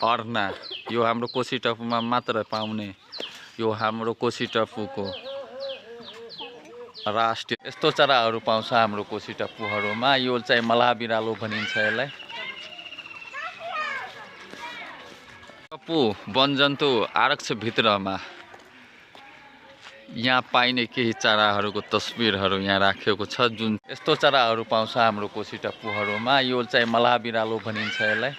अर्ना यो हाम्रो कोशी टपुमा मात्र पाउने यो हाम्रो कोशी टपुको राष्ट्रिय यस्तो चराहरू पाउँछ हाम्रो कोशी टपुहरूमा। यो चाहिँ मलाह बिरालो भनिन्छ यसलाई। टप्पु वनजन्तु आरक्षभित्रमा यहाँ पाइने केही चराहरूको तस्बिरहरू यहाँ राखिएको छ। जुन यस्तो चराहरू पाउँछ हाम्रो कोशी टप्पुहरूमा। यो चाहिँ मलाह बिरालो भनिन्छ यसलाई।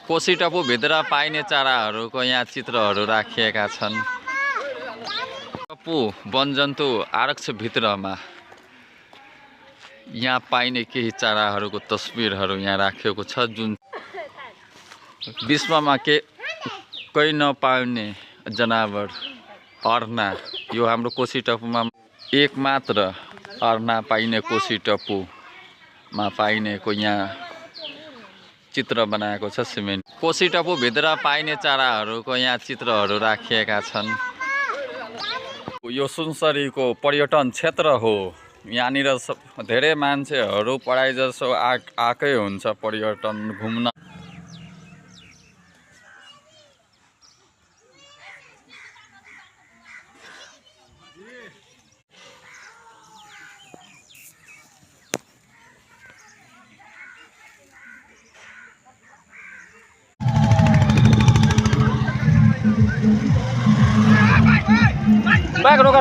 कोशी टप्पुभित्र पाइने चराहरूको यहाँ चित्रहरू राखिएका छन्। टप्पु वनजन्तु आरक्षभित्रमा यहाँ पाइने केही चराहरूको तस्बिरहरू यहाँ राखिएको छ। जुन विश्वमा कहीँ नपाउने जनावर अर्ना यो हाम्रो कोशी टपुमा एकमात्र अर्ना पाइने कोशी टपुमा पाइनेको यहाँ चित्र बनाएको छ सिमेन्ट। कोशी टपुभित्र पाइने चराहरूको यहाँ चित्रहरू राखिएका छन्। यो सुनसरीको पर्यटन क्षेत्र हो। यहाँनिर धेरै मान्छेहरू पढाइ जसो आएकै हुन्छ पर्यटन घुम्न। Baik, roka.